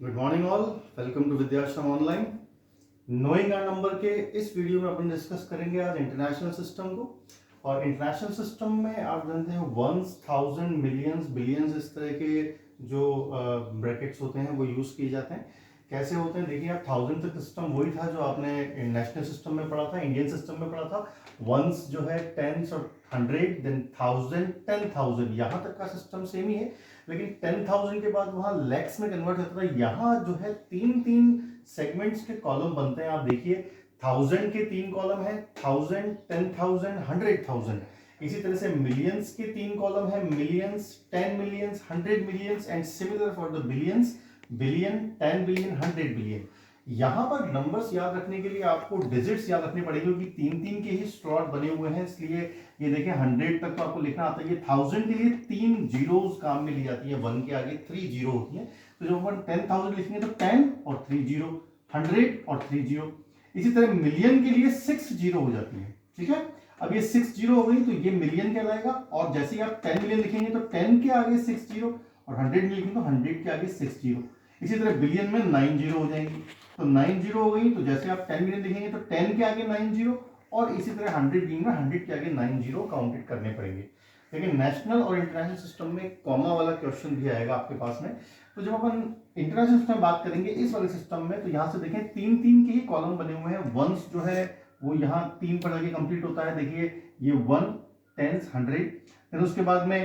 Good morning all, welcome to Vidyashram online. Knowing our number के इस video में अपन discuss करेंगे आज इंटरनेशनल सिस्टम को। और इंटरनेशनल सिस्टम में आप जानते हैं वंस, थाउजेंड, मिलियंस, बिलियंस, इस तरह के जो ब्रैकेट्स होते हैं वो यूज किए जाते हैं। कैसे होते हैं देखिए, आप थाउजेंड तक सिस्टम वही था जो आपने नेशनल सिस्टम में पढ़ा था, इंडियन सिस्टम में पढ़ा था। वंस जो है टेंस और हंड्रेड, देन थाउजेंड, 10,000, यहाँ तक का सिस्टम सेम ही है। लेकिन 10,000 के बाद वहां लैक्स में कन्वर्ट होता था। यहाँ जो है तीन तीन सेगमेंट्स के कॉलम बनते हैं। आप देखिए, 1000 के 3 कॉलम है, 1000, 10,000, 100,000। इसी तरह से मिलियंस के 3 कॉलम है, millions, 10 millions, 100 millions, and similar for the billions, billion, 10 billion, 100 billion. यहां पर नंबर्स याद रखने के लिए आपको डिजिट्स याद रखने पड़ेगी, क्योंकि तीन तीन के ही स्लॉट बने हुए हैं। इसलिए ये देखिए 100 तक तो आपको लिखना आता है। ये 1000 के लिए 3 जीरोस काम में ली जाती है, 1 के आगे 3 जीरो होती है। तो जब अपन 10,000 लिखेंगे तो 10 और 3 जीरो, 100 और 3 जीरो। इसी तरह मिलियन के लिए 6 जीरो हो जाती है। ठीक है, अब ये 6 जीरो हो गई तो ये मिलियन कहलाएगा। और जैसे ही आप 10 मिलियन लिखेंगे तो 10 के आगे 6 जीरो, और 100 में लिखेंगे तो 100 के आगे 6 जीरो। इसी तरह बिलियन में 9 जीरो हो जाएंगी, तो 9 जीरो हो गई। तो जैसे आप 10 मिलियन लिखेंगे तो 10 के आगे 9 जीरो, और इसी तरह 100 बिलियन में 100 के आगे 9 जीरो काउंटेड करने पड़ेंगे। लेकिन नेशनल और इंटरनेशनल सिस्टम में कॉमा वाला क्वेश्चन भी आएगा आपके पास में। तो जब अपन इंटरनेशनल सिस्टम में बात करेंगे इस वाले सिस्टम में, तो यहाँ से देखें तीन तीन के ही कॉलम बने हुए हैं। वंस जो है वो यहाँ 3 पर जाके कंप्लीट होता है। देखिए ये 1, 10, 100, फिर उसके बाद में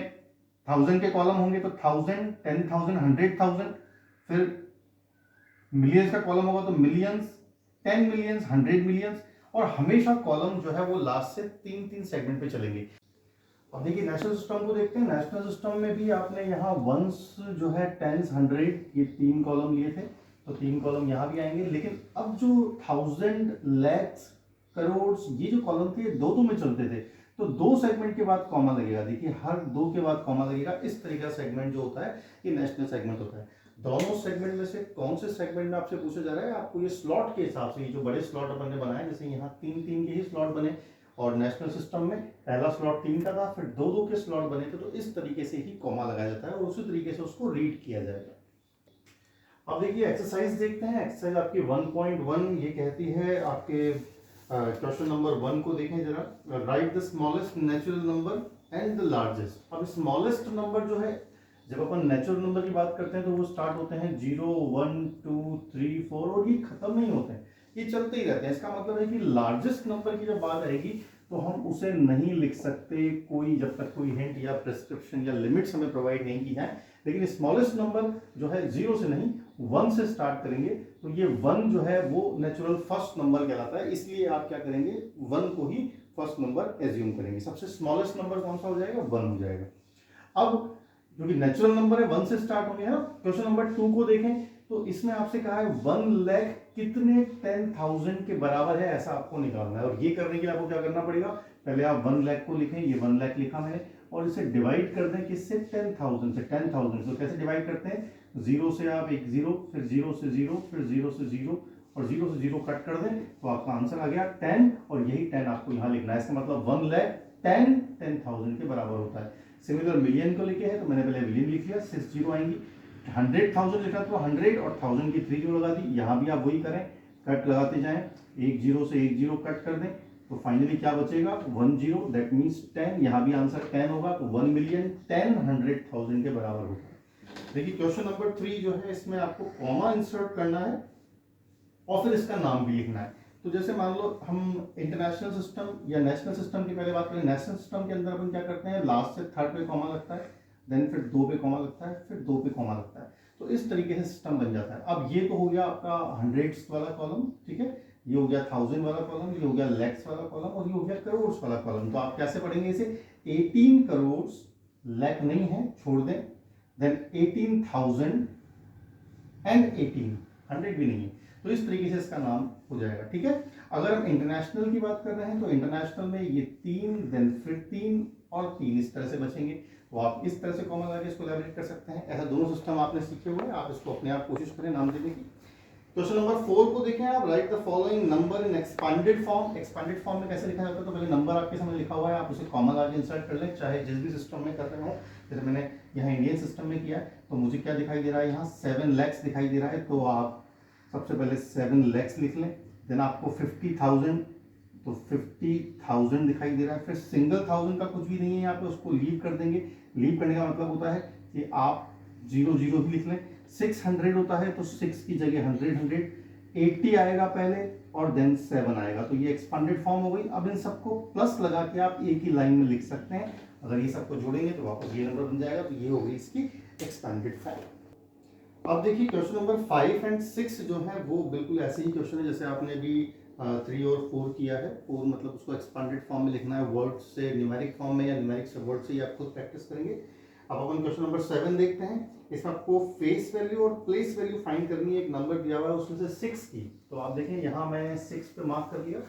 1000 के कॉलम होंगे तो 1000, 10,000, 100,000। फिर मिलियंस का कॉलम होगा तो मिलियंस, 10 मिलियंस, 100 मिलियंस। और हमेशा कॉलम जो है वो लास्ट से तीन तीन सेगमेंट पे चलेंगे। अब देखिए नेशनल सिस्टम को देखते हैं। नेशनल सिस्टम में भी आपने यहाँ वंस जो है, टेंस, 100, ये 3 कॉलम लिए थे, तो 3 कॉलम यहाँ भी आएंगे। लेकिन अब जो 1000, लैक्स, करोड़, ये जो कॉलम थे दो दो में चलते थे, तो 2 सेगमेंट के बाद कॉमा लगेगा। देखिए हर 2 के बाद कॉमा लगेगा। इस तरीके का सेगमेंट जो होता है ये नेशनल सेगमेंट होता है। दोनों सेगमेंट में से कौन से सेगमेंट में आपसे पूछा जा रहा है, आपको ये स्लॉट के हिसाब से, ये जो बड़े स्लॉट अपन ने बनाए, जैसे यहाँ 3 3 के ही स्लॉट बने, और नेशनल सिस्टम में पहला स्लॉट 3 का था, फिर 2 2 के स्लॉट बने थे, तो इस तरीके से ही कॉमा लगाया जाता है और उसी तरीके से उसको रीड किया जाएगा। अब देखिए एक्सरसाइज देखते हैं। एक्सरसाइज आपकी 1.1 ये कहती है, आपके क्वेश्चन नंबर 1 को देखें जरा। Right the smallest natural number and the largest. अब स्मॉलेस्ट नंबर जो है, जब अपन नेचुरल नंबर की बात करते हैं तो वो स्टार्ट होते हैं 0, 1, 2, 3, 4, और ये खत्म नहीं होते हैं, ये चलते ही रहते हैं। इसका मतलब है कि लार्जेस्ट नंबर की जब बात आएगी तो हम उसे नहीं लिख सकते, कोई जब तक कोई हिंट या प्रिस्क्रिप्शन या लिमिट्स हमें प्रोवाइड नहीं की है। लेकिन स्मॉलेस्ट नंबर जो है 0 से नहीं, 1 से स्टार्ट करेंगे, तो ये 1 जो है वो नेचुरल फर्स्ट नंबर कहलाता है। इसलिए आप क्या करेंगे, 1 को ही फर्स्ट नंबर एज्यूम करेंगे। सबसे स्मॉलेस्ट नंबर कौन सा हो जाएगा, 1 हो जाएगा। अब जो कि नेचुरल नंबर है 1 से स्टार्ट होंगे, है ना। क्वेश्चन नंबर 2 को देखें तो इसमें आपसे कहा है 1 लाख कितने 10,000 के बराबर है, ऐसा आपको निकालना है। और ये करने के लिए आपको क्या करना पड़ेगा, पहले आप 1 लाख को लिखें, ये 1 लाख लिखा मैंने, और इसे डिवाइड कर दें किससे, 10,000 से। 10,000 तो कैसे डिवाइड करते हैं, 0 से आप एक 0, फिर 0 से 0, फिर 0 से 0, और 0 से 0 कट कर दें तो आपका आंसर आ गया 10, और यही 10 आपको यहाँ लिखना है। इसका मतलब 1 लाख 10,000 के बराबर होता है। सिमिलर मिलियन को लिखे है तो मैंने पहले मिलियन लिख लिया, 6 जीरो आएंगी। 100,000 लिखा तो 100 और 1000 की 3 जीरो लगा दी। यहाँ भी आप वही करें, कट लगाते जाएं, एक जीरो से एक जीरो कट कर दें, तो फाइनली क्या बचेगा, 1 जीरो, दैट मीन्स 10। यहाँ भी आंसर 10 होगा, तो 1 मिलियन 10 100,000 के बराबर होगा। देखिए क्वेश्चन नंबर 3 जो है, इसमें आपको कॉमा इंसर्ट करना है और फिर इसका नाम भी लिखना है। तो जैसे मान लो हम इंटरनेशनल सिस्टम या नेशनल सिस्टम की पहले बात करें। नेशनल सिस्टम के अंदर अपन क्या करते हैं, लास्ट से थर्ड पे कॉमा लगता है, देन फिर 2 पे कॉमा लगता है, फिर 2 पे कॉमा लगता है। तो इस तरीके से सिस्टम बन जाता है। अब ये तो हो गया आपका हंड्रेड्स वाला कॉलम, ठीक है, ये हो गया 1000 वाला कॉलम, ये हो गया लैक्स वाला कॉलम, और ये हो गया करोड़ वाला कॉलम। तो आप कैसे पढ़ेंगे इसे, 18 करोड़, लैख नहीं है छोड़ दें, देन 18,000 एंड 18, 100 भी नहीं है, तो इस तरीके से इसका नाम हो जाएगा। ठीक है, अगर हम इंटरनेशनल की बात कर रहे हैं तो इंटरनेशनल में ये 3, देन फिर 3 और 3 इस तरह से बचेंगे। तो आप इस तरह से कॉमा लगा के इसको इलैबोरेट कर सकते हैं। ऐसा दोनों सिस्टम आपने सीखे हुए हैं, आप इसको अपने आप कोशिश करें नाम देने की। क्वेश्चन नंबर 4 को देखें आप। Right the following number in expanded form. Expanded form में कैसे लिखा जाता है, तो पहले नंबर आपके सामने लिखा हुआ है, आप उसे कॉमा लगा के इंसर्ट कर लें, चाहे जिस भी सिस्टम में कर रहे हो। जैसे मैंने यहाँ इंडियन सिस्टम में किया है, तो मुझे क्या दिखाई दे रहा है, यहाँ 7 lakhs दिखाई दे रहा है। तो आप सबसे पहले 7 lakhs लिख लें, देन आपको 50,000, तो 50,000 दिखाई दे रहा है। फिर सिंगल 1000 का कुछ भी नहीं है यहाँ पे, उसको लीव कर देंगे। लीव करने का मतलब होता है कि आप 0 0 ही लिख लें। 600 होता है तो 6 की जगह 100, 80 आएगा पहले और देन 7 आएगा, तो ये एक्सपांडेड फॉर्म हो गई। अब इन सबको प्लस लगा के आप एक ही लाइन में लिख सकते हैं। अगर ये सबको जोड़ेंगे तो वापस ये नंबर बन जाएगा, तो ये हो गई इसकी एक्सपांडेड फॉर्म। अब देखिए क्वेश्चन नंबर 5 और 6 जो है वो बिल्कुल ऐसे ही क्वेश्चन है जैसे आपने अभी 3 और 4 किया है। 4 मतलब उसको एक्सपांडेड फॉर्म में लिखना है, वर्ड से न्यूमेरिक फॉर्म में या न्यूमेरिक से वर्ड से, ये आप खुद प्रैक्टिस करेंगे। अब अपन क्वेश्चन नंबर 7 देखते हैं। इसमें आपको फेस वैल्यू और प्लेस वैल्यू फाइंड करनी है। एक नंबर दिया हुआ है उसमें से 6 की, तो आप देखें यहाँ मैं 6 पे मार्क कर लिया।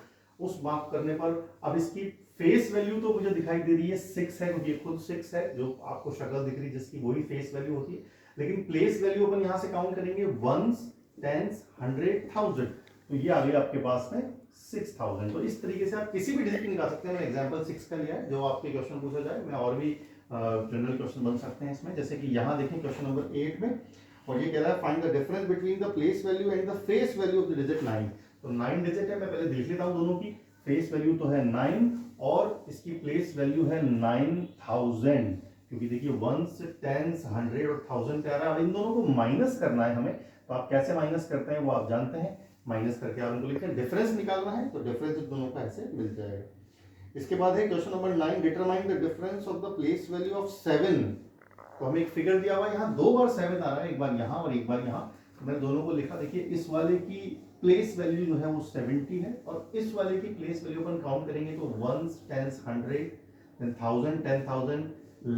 उस मार्क करने पर अब इसकी फेस वैल्यू तो मुझे दिखाई दे रही है 6 है, क्योंकि खुद 6 है, जो आपको शक्ल दिख रही है जिसकी वही फेस वैल्यू होती है। लेकिन प्लेस वैल्यू अपन यहाँ से काउंट करेंगे 1s, 10s, 100, 1000, तो ये आ गया आपके पास में 6000। तो इस तरीके से आप किसी भी डिजिट निकाल सकते हैं। मैंने एग्जांपल 6 का लिया है, जो आपके क्वेश्चन पूछा जाए। मैं और भी जनरल क्वेश्चन बन सकते हैं इसमें, जैसे कि यहाँ देखें क्वेश्चन नंबर 8 में, और ये कह रहा है find the difference between the place value and the face value of the digit 9। तो 9 डिजिट है, मैं पहले देख लेता हूँ दोनों की। फेस वैल्यू तो है 9 और इसकी प्लेस वैल्यू है 9000, क्योंकि देखिए 1s, 10s, 100 और 1000 पे आ रहा है। अब इन दोनों को माइनस करना है हमें, तो आप कैसे माइनस करते हैं वो आप जानते हैं। माइनस करके आप इनको लिखते हैं, डिफरेंस निकालना है तो डिफरेंस दोनों का ऐसे मिल जाएगा। इसके बाद है question number 9, determine the difference of the place value of 7। तो हमें एक फिगर दिया हुआ है, यहाँ 2 बार 7 आ रहा है, एक बार यहाँ और एक बार यहाँ। तो मैंने दोनों को लिखा। देखिए इस वाले की प्लेस वैल्यू जो है वो 70 है, और इस वाले की प्लेस वैल्यू अपन काउंट करेंगे तो 1s, 10s, 100, देन 1000, 10,000,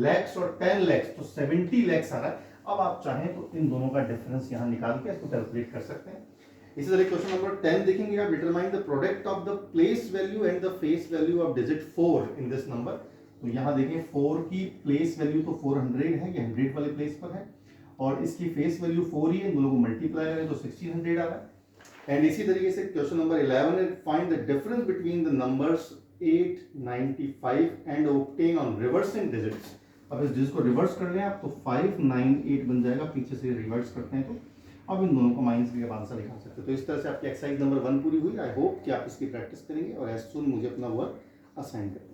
lakhs और 10 lakhs, तो 70 lakhs आ रहा है। अब आप चाहें तो इन दोनों का डिफरेंस यहाँ निकाल के इसको कैलकुलेट कर सकते हैं। इसी तरह क्वेश्चन नंबर 10 देखेंगे आप, determine the product of the place value and the face value of digit 4 in this number. तो यहाँ देखें 4 की प्लेस वैल्यू तो 400 है, ये 100 वाले प्लेस पर है, और इसकी फेस वैल्यू 4 ही है। इन दोनों को मल्टीप्लाई करें तो 1600 आ रहा है। एंड इसी तरीके से क्वेश्चन नंबर 11 है, find the difference between the numbers 8, 95 and obtain on reversing digits. अब इस डिजिट को रिवर्स कर लें आप तो 5, 9, 8 बन जाएगा। पीछे से रिवर्स करते हैं तो अब इन दोनों को माइनस करके आंसर निकाल सकते हैं। तो इस तरह से आपकी एक्सरसाइज नंबर 1 पूरी हुई। आई होप कि आप इसकी प्रैक्टिस करेंगे और एज सून मुझे अपना वर्क असाइन करें।